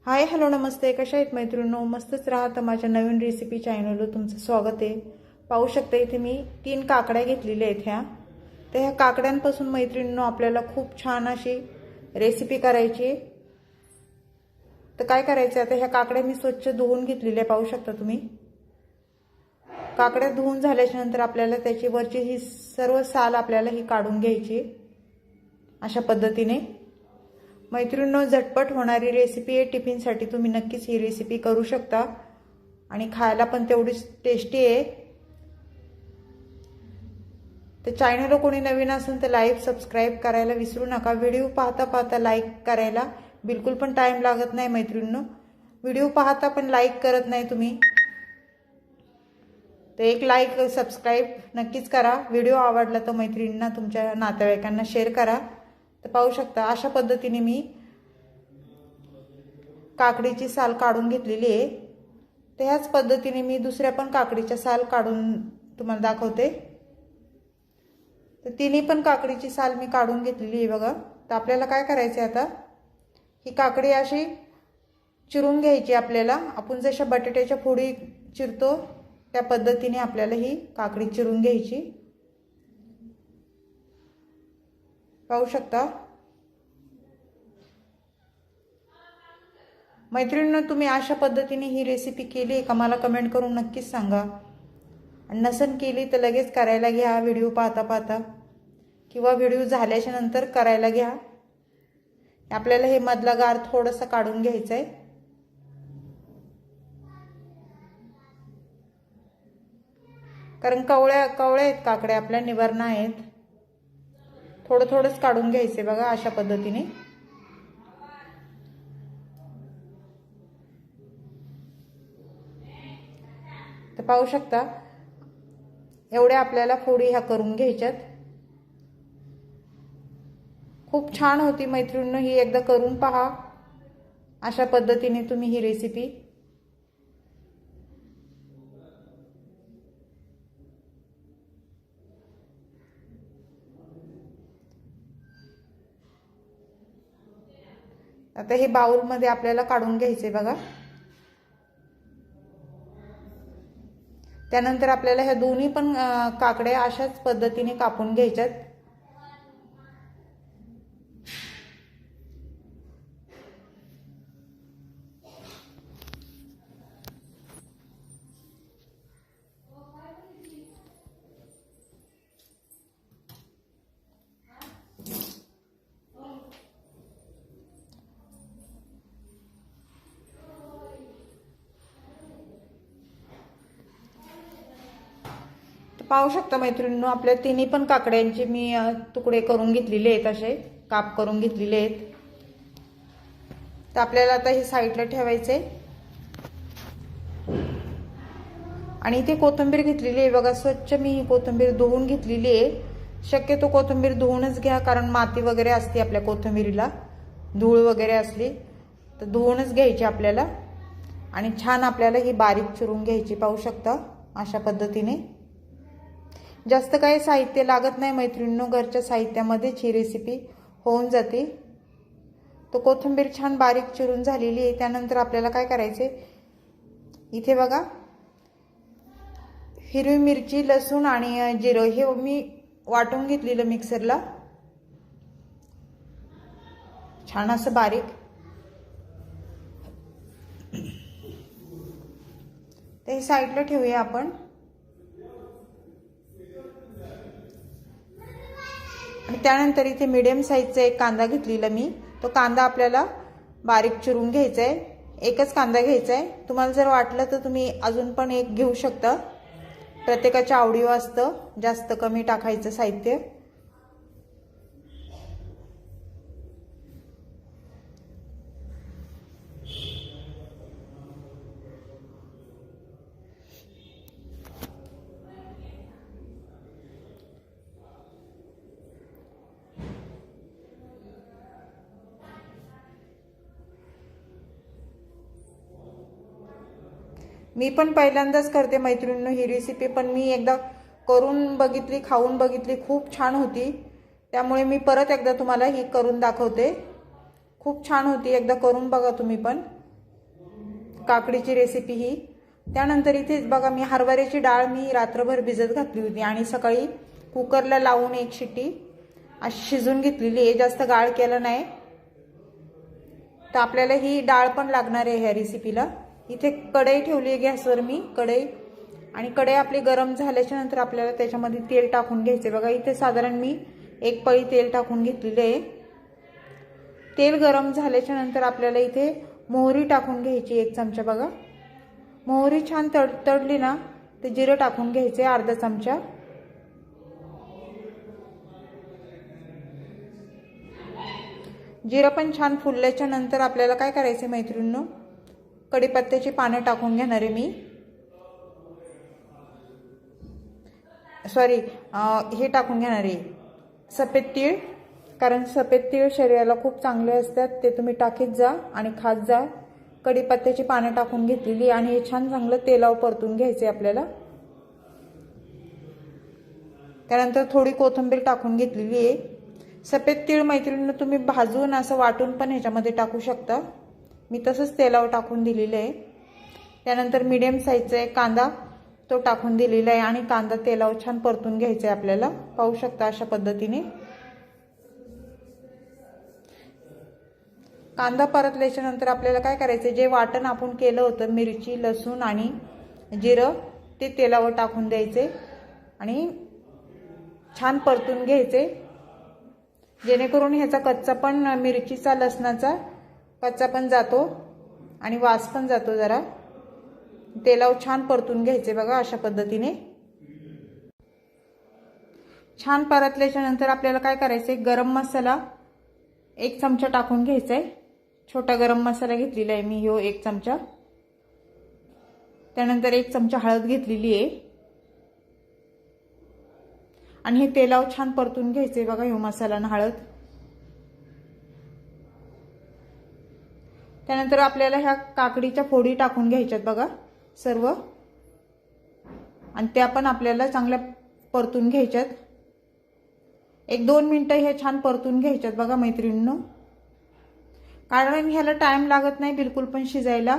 Hi hello नमस्ते, कशा आहेत मैत्रिणींनो? मस्तच राहा. तर माझ्या नवीन रेसिपी चॅनलवर तुमचं स्वागत आहे. पाहू शकता इथे मी 3 काकड्या घेतलेल्या आहेत ह्या. तर ह्या काकड्यांपासून मैत्रिणींनो आपल्याला खूप छान अशी रेसिपी करायची आहे. तर काय करायचं, आता ह्या काकड्या मी स्वच्छ धुवून घेतलेल्या पाहू शकता तुम्ही. काकड्या धुवून झाल्याच्या नंतर आपल्याला त्याची वरची ही सर्व साल आपल्याला ही काढून घ्यायची अशा पद्धतीने. मैत्रिणींनो, झटपट होणारी रेसिपी आहे. टिफिनसाठी तुम्ही नक्कीच ही रेसिपी करू शकता आणि खायला पण तेवढीच टेस्टी आहे. तर चॅनलला कोणी नवीन असेल तर लाईक सबस्क्राईब करायला विसरू नका. व्हिडिओ पाहता पाहता लाईक करायला बिलकुल पण टाइम लागत नाही मैत्रिणींनो. व्हिडिओ पाहता पण लाईक करत नाही तुम्ही, तर एक लाईक सबस्क्राईब नक्कीच करा. व्हिडिओ आवडला तर मैत्रिणींना तुमच्या नातेवाईकांना शेअर करा. तर पाहू शकता अशा पद्धतीने मी काकडीची साल काढून घेतलेली आहे. तर ह्याच पद्धतीने मी दुसऱ्या पण काकडीच्या साल काढून तुम्हाला दाखवते. तर तिन्ही पण काकडीची साल मी काढून घेतलेली आहे बघा. तर आपल्याला काय करायचं आहे, आता ही काकडी अशी चिरून घ्यायची आपल्याला. आपण जशा बटाट्याच्या फोडी चिरतो त्या पद्धतीने आपल्याला ही काकडी चिरून घ्यायची. पाहू शकता मैत्रिणींनो, तुम्ही अशा पद्धतीने ही रेसिपी केली आहे का मला कमेंट करून नक्कीच सांगा. आणि नसन केली तर लगेच करायला घ्या व्हिडिओ पाहता पाहता, किंवा व्हिडिओ झाल्याच्या नंतर करायला घ्या. आपल्याला हे मधला गार थोडंसं काढून घ्यायचं आहे. कारण कवळ्या आहेत काकड्या आपल्या, निवारणा आहेत. थोडं थोडंच काढून घ्यायचे बघा अशा पद्धतीने. तर पाहू शकता एवढ्या आपल्याला फोडी ह्या करून घ्यायच्यात. खूप छान होती मैत्रिणींनो, ही एकदा करून पहा अशा पद्धतीने तुम्ही ही रेसिपी. आता हे बाउलमध्ये आपल्याला काढून घ्यायचे बघा. त्यानंतर आपल्याला ह्या दोन्ही पण काकड्या अशाच पद्धतीने कापून घ्यायच्यात. पाहू शकता मैत्रिणींनो, आपल्या तिन्ही पण काकड्यांचे मी तुकडे करून घेतलेले आहेत, असे काप करून घेतलेले आहेत. तर आपल्याला आता हे साईडला ठेवायचे. आणि इथे कोथिंबीर घेतलेली आहे बघा. स्वच्छ मी ही कोथिंबीर धुवून घेतलेली आहे. शक्यतो कोथिंबीर धुवूनच घ्या, कारण माती वगैरे असते आपल्या कोथिंबीरीला, धूळ वगैरे असली तर धुवूनच घ्यायची आपल्याला. आणि छान आपल्याला ही बारीक चिरून घ्यायची. पाहू शकता अशा पद्धतीने. जास्त काही साहित्य लागत नाही मैत्रिणींनो, घरच्या साहित्यामध्येच ही रेसिपी होऊन जाते. तो कोथिंबीर छान बारीक चिरून झालेली आहे. त्यानंतर आपल्याला काय करायचे, इथे बघा हिरवी मिरची, लसूण आणि जिरं हे मी वाटून घेतलेलं मिक्सरला छान असं बारीक. ते साईडला ठेवूया आपण. त्यानंतर इथे मीडियम साईजचा एक कांदा घेतलेला मी. तो कांदा आपल्याला बारीक चिरून घ्यायचा आहे. एकच कांदा घ्यायचा आहे. तुम्हाला जर वाटलं तर तुम्ही अजून पण एक घेऊ शकता. प्रत्येकाच्या आवडीवर असतं जास्त कमी टाकायचं साहित्य. मी पण पहिल्यांदाच करते मैत्रिणींनो ही रेसिपी, पण मी एकदा करून बघितली, खाऊन बघितली, खूप छान होती. त्यामुळे मी परत एकदा तुम्हाला ही करून दाखवते. खूप छान होती, एकदा करून बघा तुम्ही पण. काकडीची रेसिपी ही। त्यानंतर इथेच बघा मी हरभऱ्याची डाळ मी रात्रभर भिजत घातली होती आणि सकाळी कुकरला लावून एक शिट्टी अशी शिजून घेतलेली आहे, जास्त गाळ केलं नाही। तर आपल्याला ही डाळ पण लागणार आहे ह्या रेसिपीला। इथे कढई ठेवली आहे गॅसवर मी, कढई, आणि कढई आपली गरम झाल्याच्या नंतर आपल्याला त्याच्यामध्ये तेल टाकून घ्यायचे। बघा इथे साधारण मी एक पळी तेल टाकून घेतलेले आहे। तेल गरम झाल्याच्या नंतर आपल्याला इथे मोहरी टाकून घ्यायची 1 चमचा। बघा मोहरी छान तडतडली ना ते जिरं टाकून घ्यायचे अर्धा चमचा। जिरं पण छान फुलल्याच्या नंतर आपल्याला काय करायचे मैत्रिणींनो, कढीपत्त्याची पानं टाकून घेणार आहे मी। हे टाकून घेणार आहे सफेद तीळ, कारण सफेद तीळ शरीराला खूप चांगले असतात, ते तुम्ही टाकीत जा आणि खात जा। कढीपत्त्याची पानं टाकून घेतलेली आणि हे छान चांगलं तेलावर परतून घ्यायचे आपल्याला। त्यानंतर थोडी कोथिंबीर टाकून घेतलेली आहे। सफेद तीळ मैत्रिणींनो तुम्ही भाजून असं वाटून पण ह्याच्यामध्ये टाकू शकता, मी तसंच तेलावर टाकून दिलेलं आहे। त्यानंतर मीडियम साईजचा एक कांदा तो टाकून दिलेला आहे आणि कांदा तेलावर छान परतून घ्यायचा आहे आपल्याला, पाहू शकता अशा पद्धतीने। कांदा परतल्याच्या नंतर आपल्याला काय करायचं, जे वाटण आपण केलं होतं मिरची लसूण आणि जिरं ते तेलावर टाकून द्यायचे आणि छान परतून घ्यायचे, जेणेकरून ह्याचा कच्चा पण मिरचीचा लसणाचा कच्चा पण जातो आणि वास पण जातो जरा। तेलावर छान परतून घ्यायचे बघा अशा पद्धतीने। छान परतल्याच्या नंतर आपल्याला काय करायचंय, गरम मसाला 1 चमचा टाकून घ्यायचा आहे। छोटा गरम मसाला घेतलेला आहे मी ह्यो 1 चमचा। त्यानंतर 1 चमचा हळद घेतलेली आहे आणि हे तेलावर छान परतून घ्यायचे बघा ह्यो मसाला आणि हळद। त्यानंतर आपल्याला ह्या काकडीच्या फोडी टाकून घ्यायच्यात बघा सर्व, आणि त्या पण आपल्याला चांगल्या परतून घ्यायच्यात। 1-2 मिनिटं हे छान परतून घ्यायच्यात बघा मैत्रिणींनो, कारण ह्याला टाइम लागत नाही बिलकुल पण शिजायला,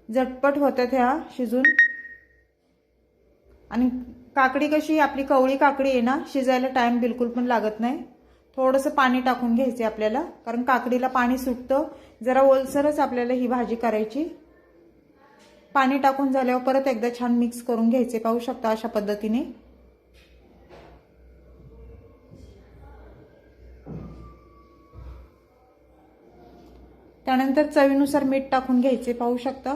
झटपट होतात ह्या शिजून। आणि काकडी कशी आपली कवळी काकडी आहे ना, शिजायला टाइम बिलकुल पण लागत नाही। थोडंसं पाणी टाकून घ्यायचे आपल्याला, कारण काकडीला पाणी सुटतं, जरा ओलसरच आपल्याला ही भाजी करायची। पाणी टाकून झाल्यावर परत एकदा छान मिक्स करून घ्यायचे, पाहू शकता अशा पद्धतीने। त्यानंतर चवीनुसार मीठ टाकून घ्यायचे, पाहू शकता।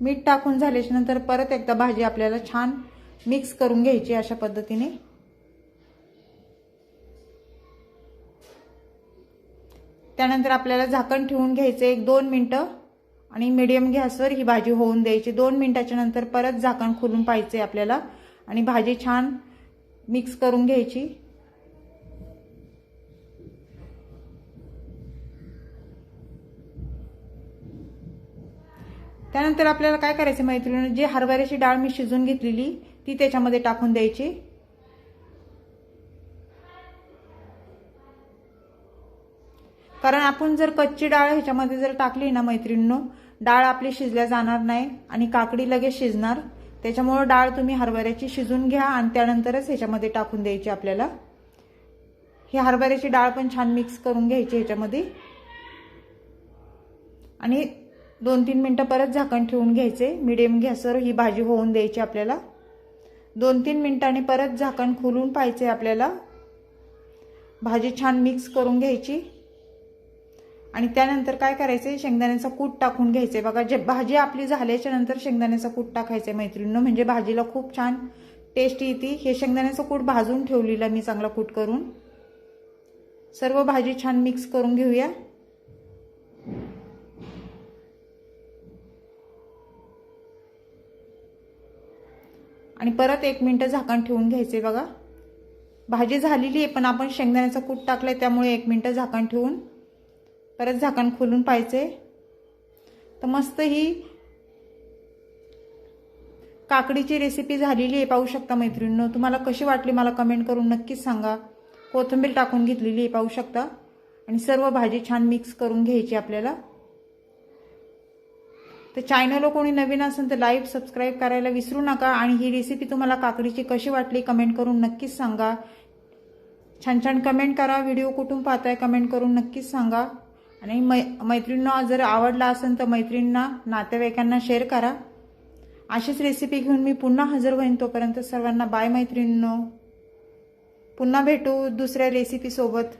मीठ टाकून झाल्याच्या नंतर परत एकदा भाजी आपल्याला छान मिक्स करून घ्यायची अशा पद्धतीने। त्यानंतर आपल्याला झाकण ठेवून घ्यायचे 1-2 मिनिटं आणि मीडियम गॅसवर ही भाजी होऊन द्यायची। 2 मिनिटाच्या नंतर परत झाकण खोलून पाहायचे आपल्याला आणि भाजी छान मिक्स करून घ्यायची। त्यानंतर आपल्याला काय करायचं मैत्रिणींनो, जी हरभऱ्याची डाळ मी शिजून घेतलेली ती त्याच्यामध्ये टाकून द्यायची। कारण आपण जर कच्ची डाळ ह्याच्यामध्ये जर टाकली ना मैत्रिणींनो, डाळ आपली शिजल्या जाणार नाही आणि काकडी लगेच शिजणार, त्याच्यामुळे डाळ तुम्ही हरभऱ्याची शिजून घ्या आणि त्यानंतरच ह्याच्यामध्ये टाकून द्यायची आपल्याला। ही हरभऱ्याची डाळ पण छान मिक्स करून घ्यायची ह्याच्यामध्ये आणि 2-3 मिनिटं परत झाकण ठेवून घ्यायचे। मीडियम गॅसवर ही भाजी होऊन द्यायची आपल्याला। 2-3 मिनिटांनी परत झाकण खोलून पाहायचे आपल्याला, भाजी छान मिक्स करून घ्यायची आणि त्यानंतर काय करायचे, शेंगदाण्याचा कूट टाकून घ्यायचे बघा। जे भाजी आपली झाल्याच्या नंतर शेंगदाण्याचा कूट टाकायचे मैत्रिणींनो, म्हणजे भाजीला खूप छान टेस्ट येते। हे शेंगदाण्याचा कूट भाजून ठेवलेला मी चांगला कूट करून। सर्व भाजी छान मिक्स करून घेऊया। आणि परत 1 मिनिट झाकण ठेवून घ्यायचे बघा। भाजी झालेली आहे पण आपण शेंगदाण्याचा कूट टाकलाय त्यामुळे 1 मिनिट झाकण ठेवून परत झाकण खोलून पाहायचे। तर मस्त ही काकडीची रेसिपी झालेली आहे, पाहू शकता मैत्रिणींनो। तुम्हाला कशी वाटली मला कमेंट करून नक्कीच सांगा। कोथिंबीर टाकून घेतलेली आहे पाहू शकता आणि सर्व भाजी छान मिक्स करून घ्यायची आपल्याला। तर चॅनलला कोणी नवीन असेल तर लाईक सबस्क्राईब करायला विसरू नका. आणि ही रेसिपी तुम्हाला काकडीची कशी वाटली कमेंट करून नक्कीच सांगा. छान छान कमेंट करा. व्हिडिओ कुठून पाहताय कमेंट करून नक्कीच सांगा. आणि मैत्रिणींना जर आवडला असेल तर मैत्रिणींना नातेवाईकांना शेअर करा. अशीच रेसिपी घेऊन मी पुन्हा हजर होईन. तोपर्यंत सर्वांना बाय मैत्रिणींनो. पुन्हा भेटू दुसऱ्या रेसिपी सोबत.